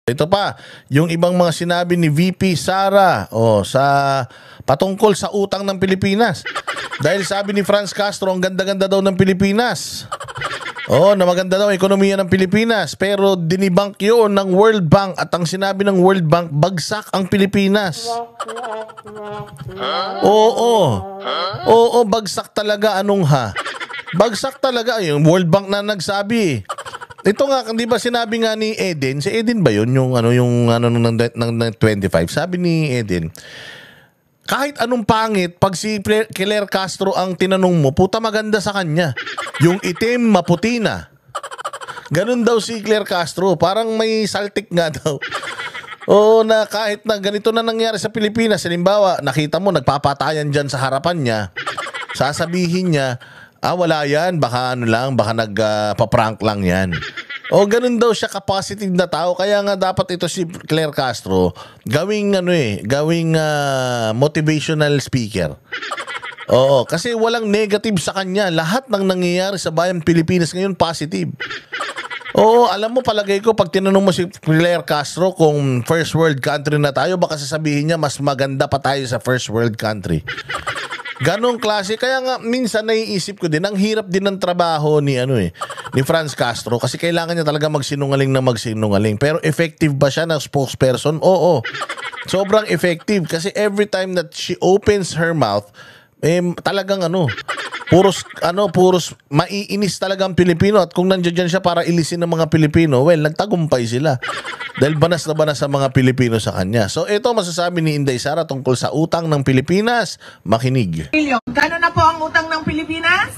Ito pa, yung ibang mga sinabi ni VP Sara sa patungkol sa utang ng Pilipinas. Dahil sabi ni Franz Castro, ang ganda-ganda daw ng Pilipinas. Na maganda daw ang ekonomiya ng Pilipinas. Pero dinibunk yun ng World Bank. At ang sinabi ng World Bank, bagsak ang Pilipinas. Bagsak talaga. Anong ha? Bagsak talaga. Yung World Bank na nagsabi. Ito nga, di ba sinabi nga ni Eden, si Eden ba yun? Yung ng 25. Sabi ni Eden, kahit anong pangit, pag si Claire Castro ang tinanong mo, puta maganda sa kanya. Yung itim, maputi na. Ganun daw si Claire Castro. Parang may saltik nga daw. Na kahit na ganito na nangyari sa Pilipinas, halimbawa, nakita mo, nagpapatayan dyan sa harapan niya, sasabihin niya, wala yan, baka baka nagpa-prank lang yan. Ganun daw siya ka-positive na tao. Kaya nga dapat ito si Claire Castro gawing motivational speaker. Kasi walang negative sa kanya. Lahat ng nangyayari sa bayang Pilipinas ngayon positive. Alam mo, palagay ko pag tinanong mo si Claire Castro kung first world country na tayo, baka sasabihin niya mas maganda pa tayo sa first world country. Ganong klase. Kaya nga minsan naiisip ko din, ang hirap din ng trabaho ni Franz Castro kasi kailangan niya talaga magsinungaling na magsinungaling. Pero effective ba siya na spokesperson? Oo. Sobrang effective kasi every time that she opens her mouth, talagang puros maiinis talaga ang Pilipino. At kung nandiyan siya para ilisin ng mga Pilipino, nagtagumpay sila. Dahil banas na banas sa mga Pilipino sa kanya. So ito masasabi ni Inday Sara tungkol sa utang ng Pilipinas. Makinig. Kano na po ang utang ng Pilipinas?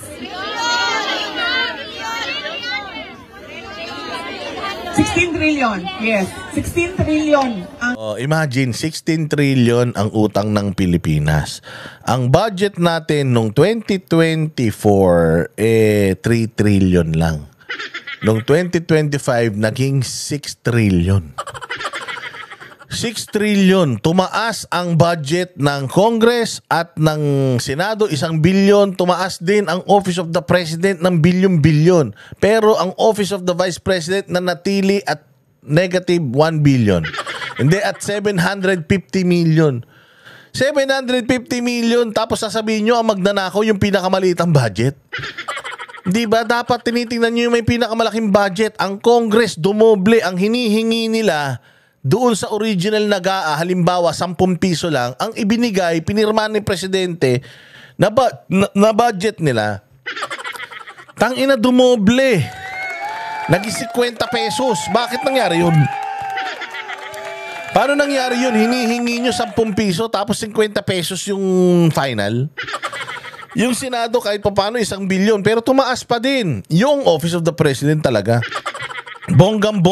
16 trillion. Yes, 16 trillion. Imagine, 16 trillion ang utang ng Pilipinas. Ang budget natin nung 2024, 3 trillion lang. Nung 2025, naging 6 trillion. 6 trillion. Tumaas ang budget ng Congress at ng Senado, 1 billion. Tumaas din ang Office of the President ng bilyon-bilyon. Pero ang Office of the Vice President na natili at negative 1 billion. Hindi, at 750 million. 750 million. Tapos sasabihin nyo, ang magnanakaw yung pinakamaliit ang budget. Di ba? Dapat tinitingnan nyo yung may pinakamalaking budget. Ang Congress, dumoble. Ang hinihingi nila doon sa original na GAA, halimbawa 10 piso lang, ang ibinigay, pinirma ni Presidente na budget nila, tangina, dumoble. Naging 50 pesos. Bakit nangyari yun? Paano nangyari yun? Hinihingi nyo 10 piso tapos 50 pesos yung final? Yung Senado kahit paano 1 billion pero tumaas pa din. Yung Office of the President talaga. Bonggang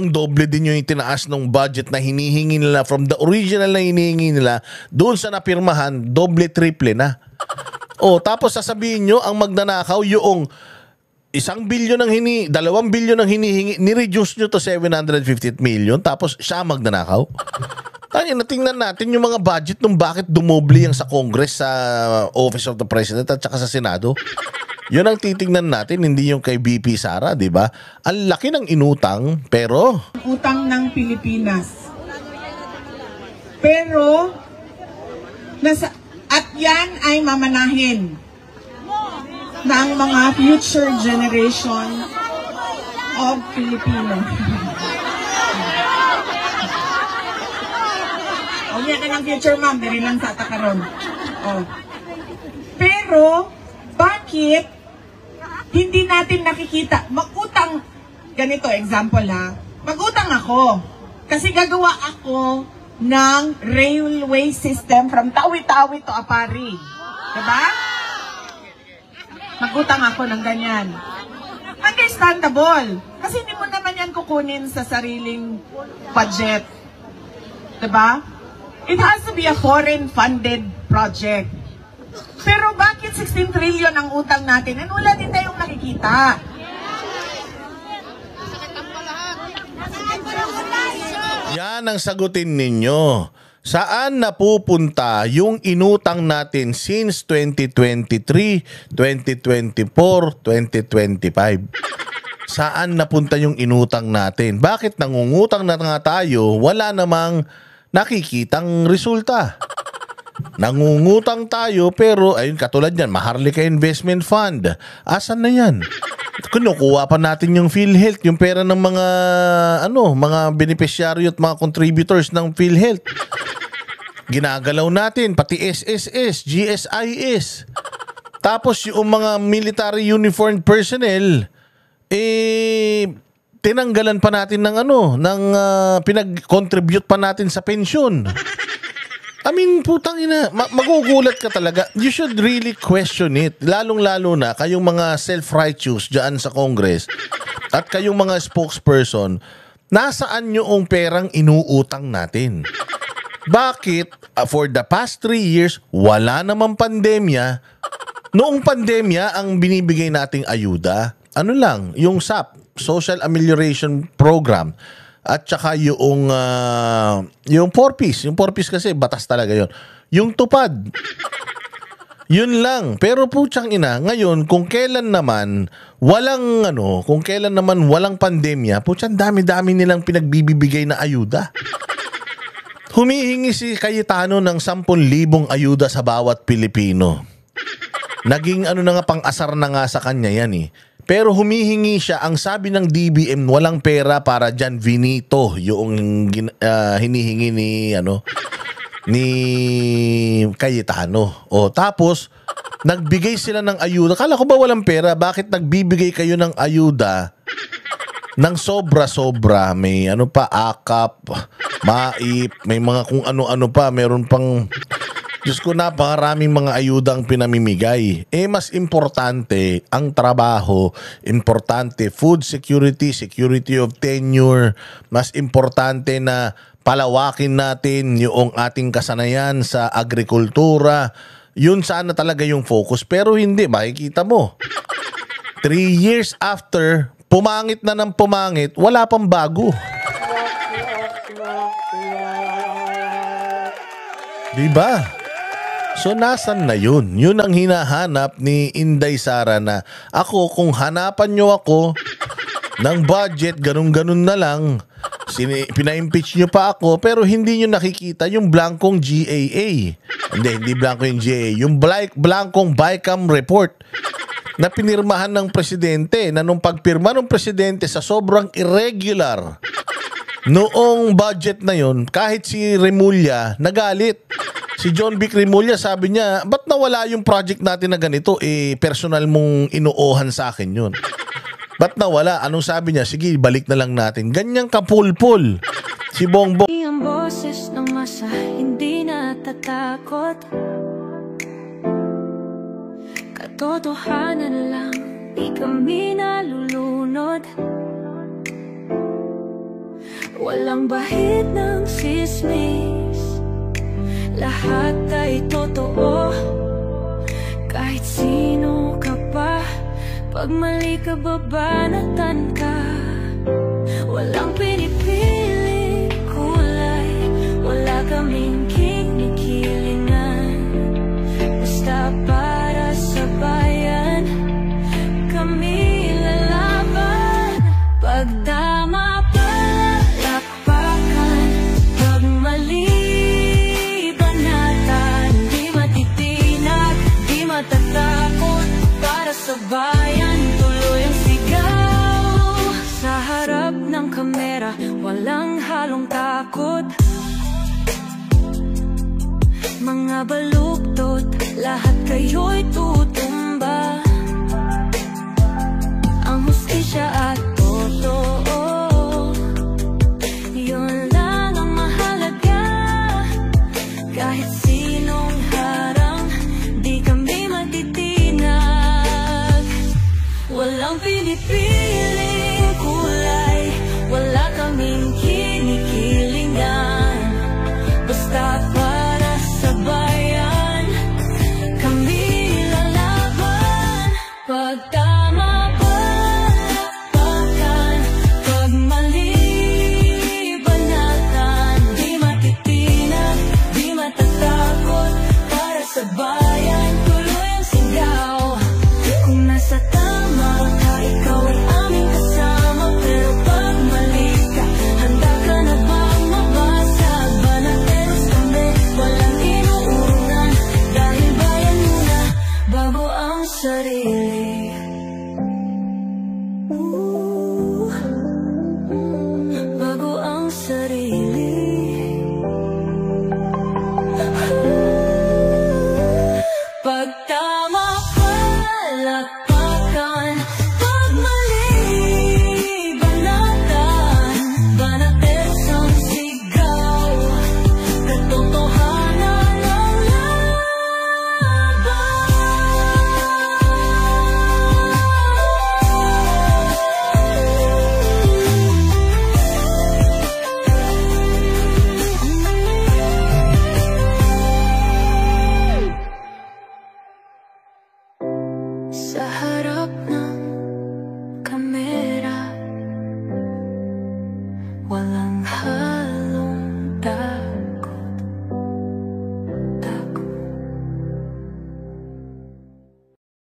doble din yung itinaas ng budget na hinihingi nila from the original na hinihingi nila doon sa napirmahan, doble, triple na. Tapos sasabihin nyo, ang magnanakaw yung 1 billion ang 2 billion ang hinihingi, ni-reduce nyo to 750 million tapos siya magnanakaw. Tingnan natin yung mga budget nung bakit dumoble yung sa Congress, sa Office of the President at saka sa Senado. Yun ang titingnan natin, hindi yung kay VP Sara, di ba? Ang laki ng inutang, pero utang ng Pilipinas. Pero at yan ay mamanahin ng mga future generation of Filipino. Yan ka ng future, ma'am. Dari lang sa takaron. Pero, bakit hindi natin nakikita? Mag-utang, ganito, example ha. Mag-utang ako. Kasi gagawa ako ng railway system from Tawi-Tawi to Apari. Diba? Mag-utang ako ng ganyan. Understandable. Kasi hindi mo naman yan kukunin sa sariling budget. Diba? It has to be a foreign-funded project. Pero bakit 16 trillion ang utang natin? And wala din tayong nakikita. Yan ang sagutin ninyo. Saan napupunta yung inutang natin since 2023, 2024, 2025? Saan napunta yung inutang natin? Bakit nangungutang na nga tayo, wala namang nakikitang resulta? Nangungutang tayo pero ayun katulad yan, Maharlika Investment Fund. Asan na yan? Kinukuha pa natin yung PhilHealth, yung pera ng mga mga beneficiaryo at mga contributors ng PhilHealth. Ginagalaw natin pati SSS, GSIS. Tapos yung mga military uniformed personnel tinanggalan pa natin ng pinag-contribute pa natin sa pensyon. I mean, putang ina, magugulat ka talaga. You should really question it. Lalong-lalo na kayong mga self-righteous dyan sa Congress at kayong mga spokesperson, nasaan yung perang inuutang natin? Bakit for the past 3 years, wala namang pandemya? Noong pandemya, ang binibigay nating ayuda, ano lang, yung SAP, Social Amelioration Program, at saka yung 4Ps. Yung 4Ps kasi batas talaga yon. Yung tupad. Yun lang. Pero putsang ina, ngayon kung kailan naman walang pandemya, putsang dami-dami nilang pinagbibigay na ayuda. Humihingi si Cayetano ng 10,000 ayuda sa bawat Pilipino. Naging pang-asar na nga sa kanya yan eh. Pero humihingi siya, ang sabi ng DBM, walang pera para dyan, Vinito, yung hinihingi ni Cayetano. O tapos, nagbigay sila ng ayuda. Kala ko ba walang pera? Bakit nagbibigay kayo ng ayuda ng sobra-sobra? May AKAP, MAIP, may mga kung ano-ano pa, meron pang... Diyos ko, napakaraming mga ayuda ang pinamimigay. Mas importante ang trabaho, importante food security, security of tenure, mas importante na palawakin natin yung ating kasanayan sa agrikultura. Yun sana talaga yung focus. Pero hindi, makikita mo. 3 years after, pumangit na ng pumangit, wala pang bago. Diba? So, nasan na yun? Yun ang hinahanap ni Inday Sara na ako, kung hanapan nyo ako ng budget, ganun-ganun na lang, pina-impeach nyo pa ako, pero hindi nyo nakikita yung blankong GAA. Hindi blanko yung GAA. Yung blankong BICAM report na pinirmahan ng presidente, na nung pagpirma ng presidente sa sobrang irregular noong budget na yun, kahit si Remulla nagalit. Si John Vic Remulla, sabi niya, ba't nawala yung project natin na ganito? Personal mong inuohan sa akin yun. Ba't nawala? Anong sabi niya? Sige, balik na lang natin. Ganyang kapulpul. Si Bongbong. Ang boses ng masa, hindi natatakot. Katotohanan lang, di kami nalulunod. Walang bahid ng sismis, lahat ay totoo. Kahit sino ka pa, pag mali ka, babanatan ka. Walang pinipili kulay, wala kaming kinikilingan. Basta para sa bayan, kami lalaban. Pagdama palakpakan, pag mali matatakot para sa bayan, tuloy ang sigaw. Sa harap ng kamera, walang halong takot. Mga baluktot, lahat kayo'y tutumba. Ang hustisya at